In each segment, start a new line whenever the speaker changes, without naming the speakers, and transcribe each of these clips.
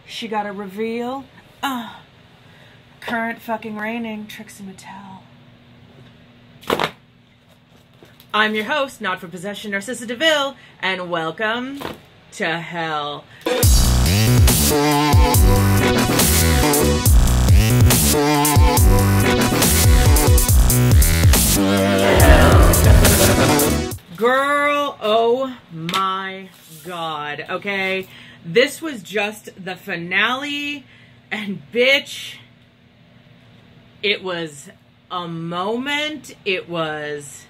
She got a reveal. Current fucking reigning Trixie Mattel. I'm your host, not for possession, Narcissa Deville, and welcome to hell. Girl, oh my god, okay? This was just the finale, and bitch, it was a moment. It was,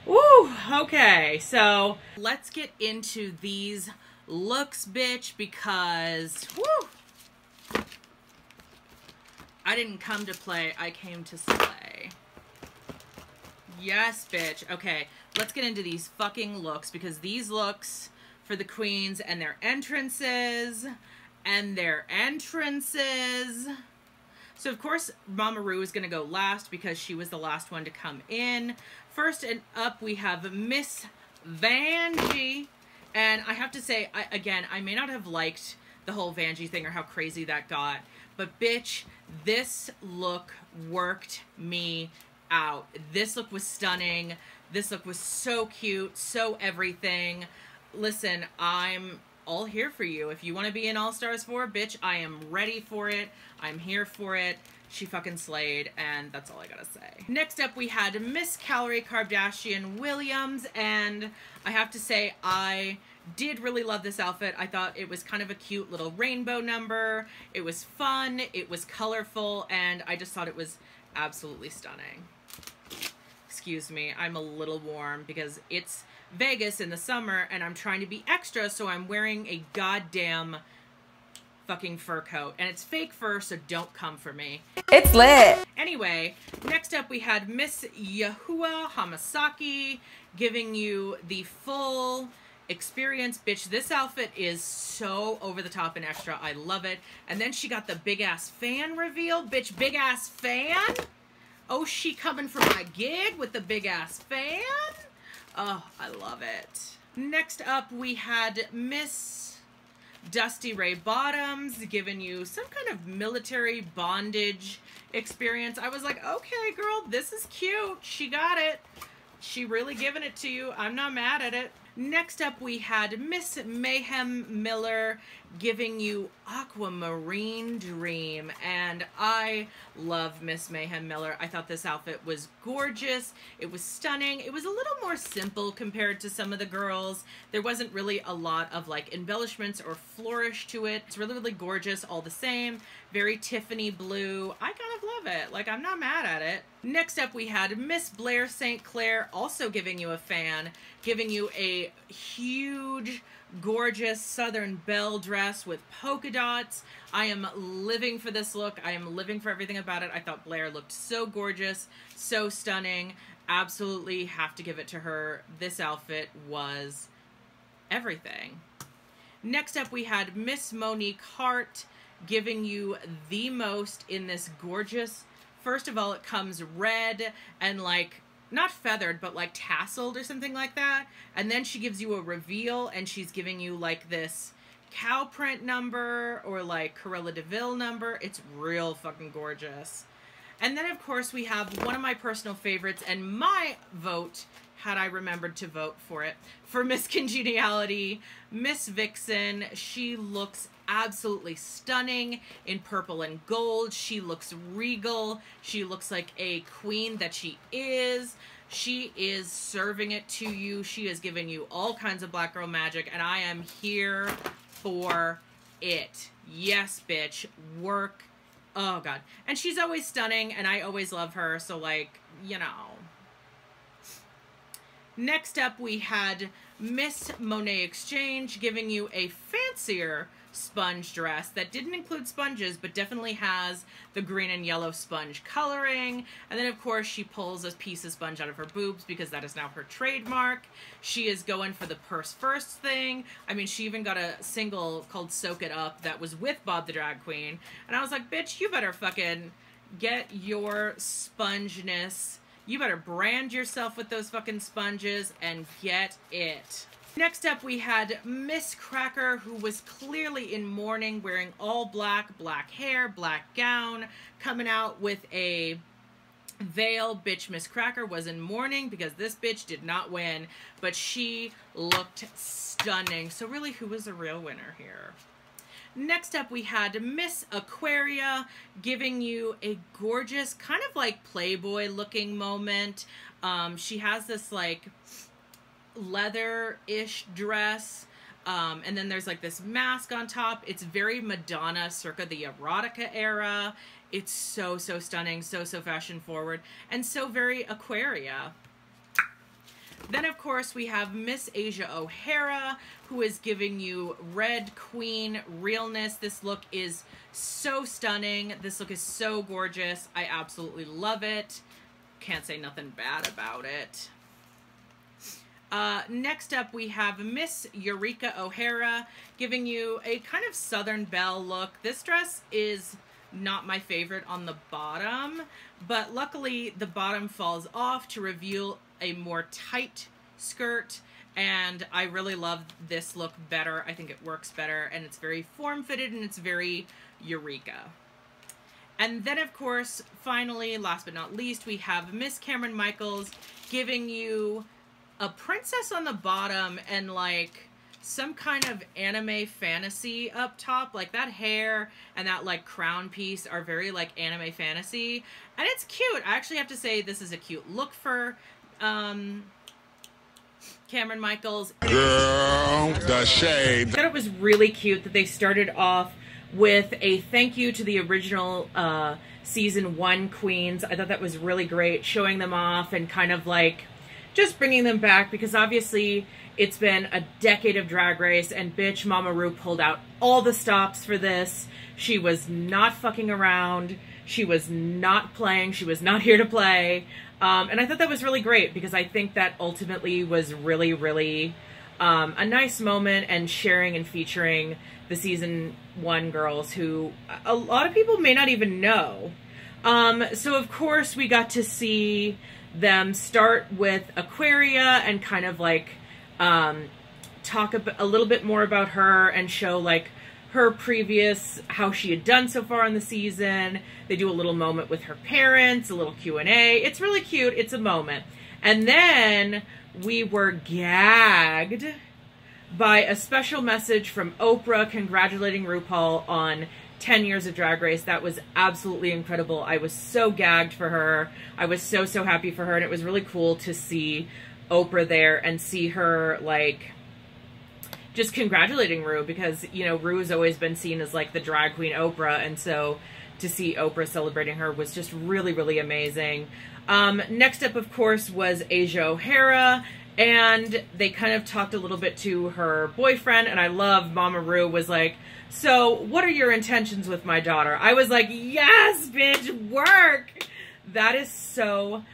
woo, okay. So let's get into these looks, bitch, because, woo, I didn't come to play, I came to slay. Yes, bitch. Okay, let's get into these fucking looks, because these looks for the queens and their entrances, So, of course, Mama Ru is going to go last because she was the last one to come in. First and up, we have Miss Vanjie. And I have to say, I may not have liked the whole Vanjie thing or how crazy that got, but bitch, this look worked me out. This look was stunning. This look was so cute, so everything. Listen, I'm all here for you. If you want to be in All Stars 4, bitch, I am ready for it. I'm here for it. She fucking slayed, and that's all I gotta say. Next up, we had Miss Calorie Kardashian Williams, and I have to say, I did really love this outfit. I thought it was kind of a cute little rainbow number. It was fun, it was colorful, and I just thought it was absolutely stunning. Excuse me, I'm a little warm because it's Vegas in the summer and I'm trying to be extra, so I'm wearing a goddamn fucking fur coat. And it's fake fur, so don't come for me.
It's lit.
Anyway, next up we had Miss Yahua Hamasaki giving you the full experience. Bitch, this outfit is so over the top and extra. I love it. And then she got the big ass fan reveal. Bitch, big ass fan? Oh, she coming for my gig with the big ass fan? Oh, I love it. Next up, we had Miss Dusty Ray Bottoms giving you some kind of military bondage experience. I was like, okay, girl, this is cute. She got it. She really giving it to you. I'm not mad at it. Next up, we had Miss Mayhem Miller giving you Aquamarine Dream, and I love Miss Mayhem Miller. I thought this outfit was gorgeous. It was stunning. It was a little more simple compared to some of the girls. There wasn't really a lot of like embellishments or flourish to it. It's really, really gorgeous all the same. Very Tiffany blue. I kind of love it. Like, I'm not mad at it. Next up, we had Miss Blair St. Clair also giving you a fan, giving you a huge, gorgeous Southern Belle dress with polka dots. I am living for this look. I am living for everything about it. I thought Blair looked so gorgeous, so stunning. Absolutely have to give it to her. This outfit was everything. Next up, we had Miss Monique Hart giving you the most in this gorgeous, first of all, it comes red and like, not feathered, but like tasseled or something like that. And then she gives you a reveal and she's giving you like this cow print number or like Cruella DeVille number. It's real fucking gorgeous. And then of course we have one of my personal favorites and my vote, had I remembered to vote for it, for Miss Congeniality, Miss Vixen. She looks absolutely stunning in purple and gold. She looks regal. She looks like a queen that she is. She is serving it to you. She is giving you all kinds of black girl magic, and I am here for it. Yes, bitch. Work. Oh, God. And she's always stunning, and I always love her, so, like, you know. Next up, we had Miss Monet Exchange giving you a fancier sponge dress that didn't include sponges, but definitely has the green and yellow sponge coloring. And then, of course, she pulls a piece of sponge out of her boobs because that is now her trademark. She is going for the purse first thing. I mean, she even got a single called Soak It Up that was with Bob the Drag Queen. And I was like, bitch, you better fucking get your spongeness. You better brand yourself with those fucking sponges and get it. Next up, we had Miss Cracker, who was clearly in mourning, wearing all black, black hair, black gown, coming out with a veil. Bitch Miss Cracker was in mourning because this bitch did not win, but she looked stunning. So really, who was the real winner here? Next up, we had Miss Aquaria, giving you a gorgeous, kind of like Playboy looking moment. She has this like leather-ish dress, and then there's like this mask on top. It's very Madonna circa the erotica era. It's so stunning, so fashion forward, and so very Aquaria. Then of course we have Miss Asia O'Hara, who is giving you Red Queen realness. This look is so stunning. This look is so gorgeous. I absolutely love it. Can't say nothing bad about it. Next up, we have Miss Eureka O'Hara, giving you a kind of Southern Belle look. This dress is not my favorite on the bottom, but luckily the bottom falls off to reveal a more tight skirt, and I really love this look better. I think it works better, and it's very form-fitted, and it's very Eureka. And then, of course, finally, last but not least, we have Miss Cameron Michaels giving you a princess on the bottom and like some kind of anime fantasy up top. Like that hair and that like crown piece are very like anime fantasy, and it's cute. I actually have to say this is a cute look for Cameron Michaels.
Girl, the shade.
I thought it was really cute that they started off with a thank you to the original season 1 queens. I thought that was really great, showing them off and kind of like just bringing them back, because obviously it's been a decade of Drag Race, and bitch Mama Ru pulled out all the stops for this. She was not fucking around. She was not playing. She was not here to play. And I thought that was really great, because I think that ultimately was really a nice moment, and sharing and featuring the season 1 girls who a lot of people may not even know. So of course we got to see them start with Aquaria and kind of like talk a little bit more about her and show like her previous, how she had done so far in the season. They do a little moment with her parents, a little Q&A. It's really cute. It's a moment. And then we were gagged by a special message from Oprah congratulating RuPaul on 10 years of Drag Race. That was absolutely incredible. I was so gagged for her. I was so happy for her, and it was really cool to see Oprah there and see her like just congratulating Ru, because you know Ru has always been seen as like the drag queen Oprah, and so to see Oprah celebrating her was just really amazing. Next up, of course, was Asia O'Hara, and they kind of talked a little bit to her boyfriend, and I love Mama Ru was like, so what are your intentions with my daughter? I was like, yes, bitch, work. That is so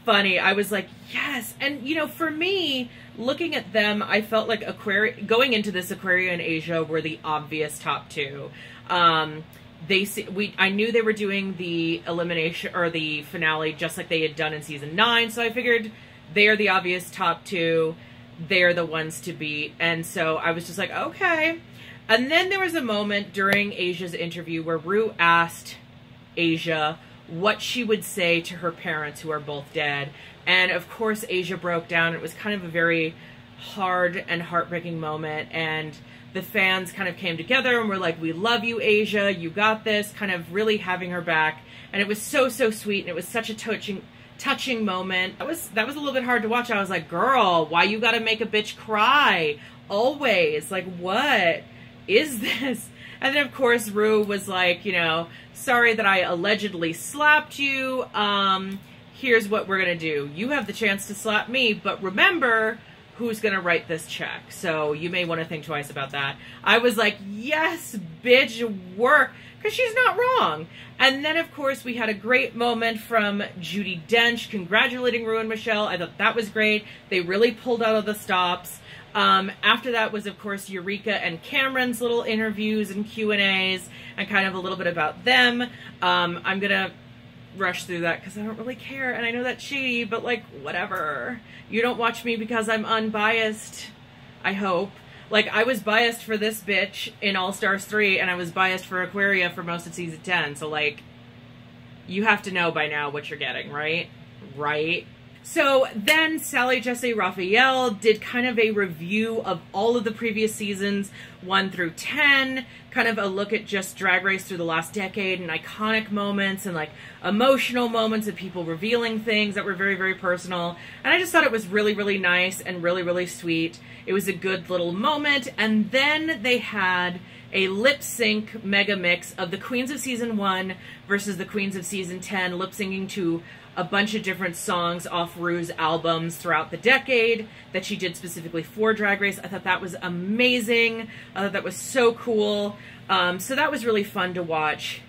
funny. I was like, yes. And you know, for me, looking at them, I felt like going into this, Aquaria and Asia were the obvious top 2. I knew they were doing the elimination or the finale just like they had done in season 9, so I figured they are the obvious top 2. They're the ones to beat. And so I was just like, okay. And then there was a moment during Asia's interview where Ru asked Asia what she would say to her parents, who are both dead. And of course Asia broke down. It was kind of a very hard and heartbreaking moment, and the fans kind of came together and were like, we love you, Asia, you got this, kind of really having her back. And it was so sweet, and it was such a touching moment. That was a little bit hard to watch. I was like, girl, why you gotta make a bitch cry always? Like, what is this? And then of course Ru was like, you know, sorry that I allegedly slapped you. Here's what we're gonna do. You have the chance to slap me, but remember who's gonna write this check. So you may want to think twice about that. I was like, yes, bitch, work, because she's not wrong. And then of course we had a great moment from Judi Dench congratulating Ru and Michelle. I thought that was great. They really pulled out of the stops. After that was, of course, Eureka and Cameron's little interviews and Q&As and kind of a little bit about them. I'm going to rush through that because I don't really care, and I know that's shady, but like, whatever. You don't watch me because I'm unbiased. I hope. Like, I was biased for this bitch in All Stars 3, and I was biased for Aquaria for most of season 10, so, like, you have to know by now what you're getting, right? Right? So then Sally Jessy Raphael did kind of a review of all of the previous seasons, 1 through 10, kind of a look at just Drag Race through the last decade and iconic moments and like emotional moments of people revealing things that were very, very personal. And I just thought it was really, really nice and really, really sweet. It was a good little moment. And then they had a lip sync mega mix of the Queens of Season 1 versus the Queens of Season 10, lip syncing to a bunch of different songs off Ru's albums throughout the decade that she did specifically for Drag Race. I thought that was amazing. I thought that was so cool. So that was really fun to watch.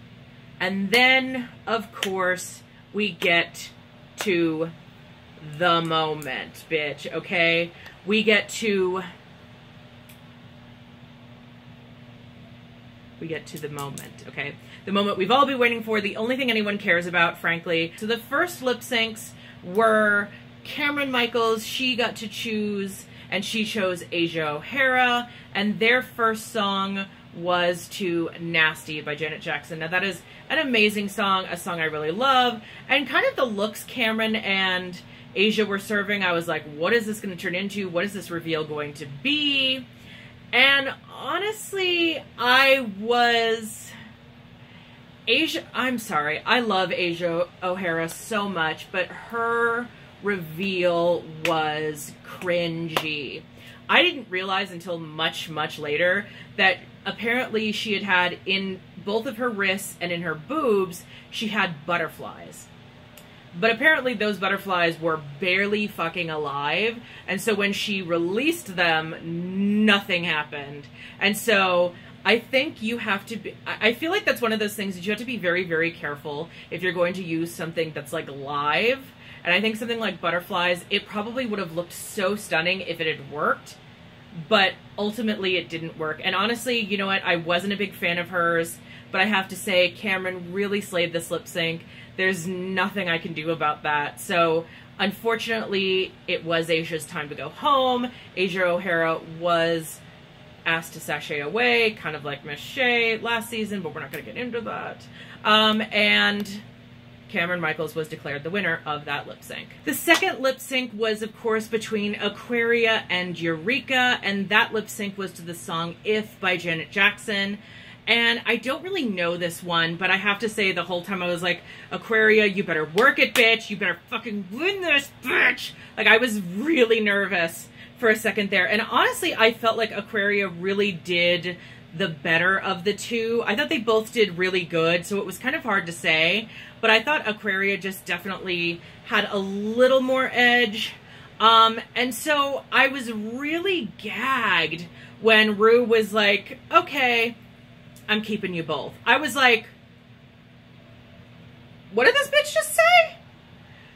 And then, of course, we get to the moment, bitch, okay? We get to the moment, okay? The moment we've all been waiting for, the only thing anyone cares about, frankly. So the first lip syncs were Cameron Michaels. She got to choose, and she chose Asia O'Hara, and their first song was to Nasty by Janet Jackson. Now that is an amazing song, a song I really love, and kind of the looks Cameron and Asia were serving, I was like, what is this going to turn into? What is this reveal going to be? And honestly, I'm sorry, I love Asia O'Hara so much, but her reveal was cringy. I didn't realize until much, much later that apparently she had in both of her wrists and in her boobs, she had butterflies. But apparently those butterflies were barely fucking alive. And so when she released them, nothing happened. And so I think you have to be, I feel like that's one of those things that you have to be very, very careful if you're going to use something that's like live. And I think something like butterflies, it probably would have looked so stunning if it had worked. But ultimately it didn't work. And honestly, you know what? I wasn't a big fan of hers. But I have to say, Cameron really slayed this lip sync. There's nothing I can do about that. So, unfortunately, it was Asia's time to go home. Asia O'Hara was asked to sashay away, kind of like Miss Shea last season, but we're not going to get into that. And Cameron Michaels was declared the winner of that lip sync. The second lip sync was, of course, between Aquaria and Eureka, and that lip sync was to the song If by Janet Jackson. And I don't really know this one, but I have to say the whole time I was like, Aquaria, you better work it, bitch. You better fucking win this, bitch. Like, I was really nervous for a second there. And honestly, I felt like Aquaria really did the better of the two. I thought they both did really good, so it was kind of hard to say. But I thought Aquaria just definitely had a little more edge. And so I was really gagged when Ru was like, okay, I'm keeping you both. I was like, what did this bitch just say?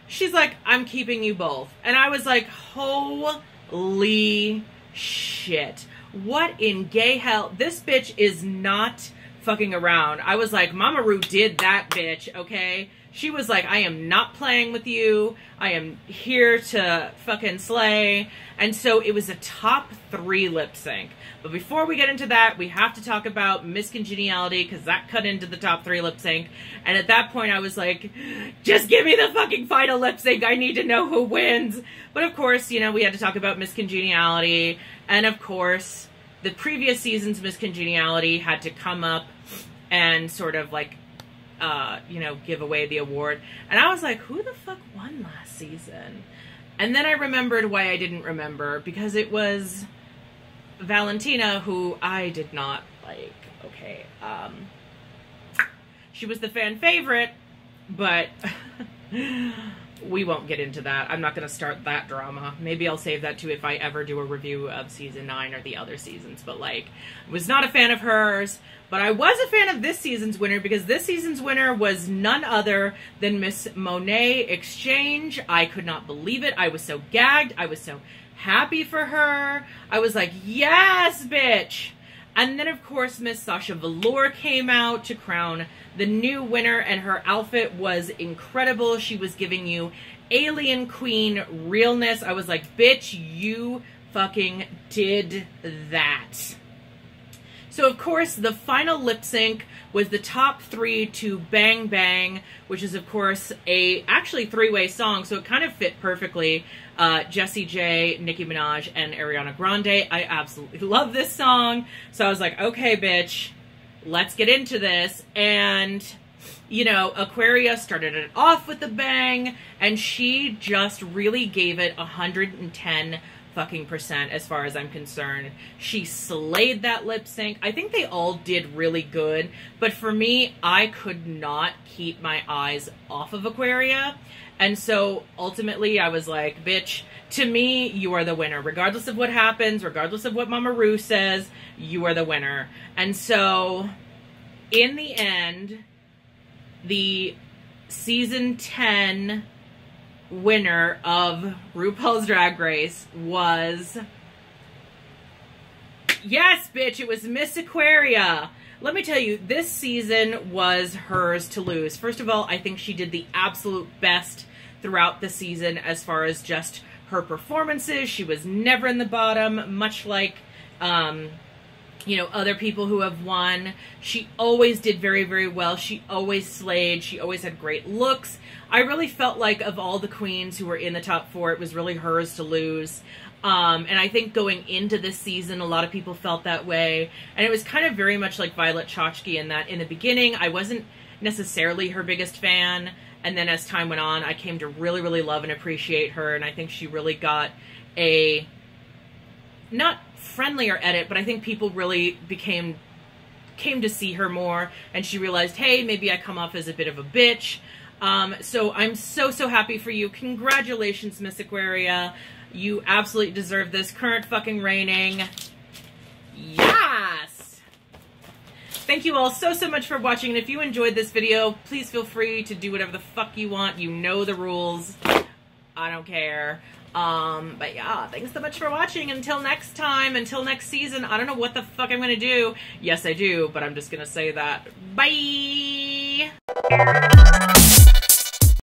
She's like, I'm keeping you both. And I was like, holy shit. What in gay hell? This bitch is not fucking around. I was like, Mama Ru did that bitch, okay? She was like, I am not playing with you. I am here to fucking slay. And so it was a top 3 lip sync. But before we get into that, we have to talk about Miss Congeniality, because that cut into the top 3 lip sync. And at that point, I was like, just give me the fucking final lip sync. I need to know who wins. But of course, you know, we had to talk about Miss Congeniality. And of course, the previous season's Miss Congeniality had to come up and sort of like, you know, give away the award. And I was like, who the fuck won last season? And then I remembered why I didn't remember, because it was Valentina, who I did not like. Okay, she was the fan favorite, but we won't get into that. I'm not going to start that drama. Maybe I'll save that too if I ever do a review of season 9 or the other seasons. But like, I was not a fan of hers, but I was a fan of this season's winner, because this season's winner was none other than Miss Monet Exchange. I could not believe it. I was so gagged. I was so happy for her. I was like, yes, bitch. And then, of course, Miss Sasha Velour came out to crown the new winner, and her outfit was incredible. She was giving you alien queen realness. I was like, bitch, you fucking did that. So of course the final lip sync was the top 3 to Bang Bang, which is of course a actually 3-way song, so it kind of fit perfectly. Jessie J, Nicki Minaj, and Ariana Grande. I absolutely love this song. So I was like, okay, bitch, let's get into this. And, you know, Aquaria started it off with a bang, and she just really gave it 110 fucking percent as far as I'm concerned. She slayed that lip sync. I think they all did really good, but for me, I could not keep my eyes off of Aquaria. And so ultimately I was like, bitch, to me, you are the winner. Regardless of what happens, regardless of what Mama Ru says, you are the winner. And so in the end, the season 10 winner of RuPaul's Drag Race was, yes, bitch, it was Miss Aquaria. Let me tell you, this season was hers to lose. First of all, I think she did the absolute best throughout the season as far as just her performances. She was never in the bottom, much like, you know, other people who have won. She always did very, very well. She always slayed. She always had great looks. I really felt like of all the queens who were in the top 4, it was really hers to lose. And I think going into this season, a lot of people felt that way. And it was kind of very much like Violet Chachki in that in the beginning, I wasn't necessarily her biggest fan. And then as time went on, I came to really, really love and appreciate her. And I think she really got a, not friendlier edit, but I think people really came to see her more. And she realized, hey, maybe I come off as a bit of a bitch. So I'm so, so happy for you. Congratulations, Miss Aquaria. You absolutely deserve this. Current fucking reigning. Yes! Thank you all so, so much for watching. And if you enjoyed this video, please feel free to do whatever the fuck you want. You know the rules. I don't care. But yeah, thanks so much for watching. Until next time, until next season, I don't know what the fuck I'm gonna do. Yes, I do, but I'm just gonna say that. Bye!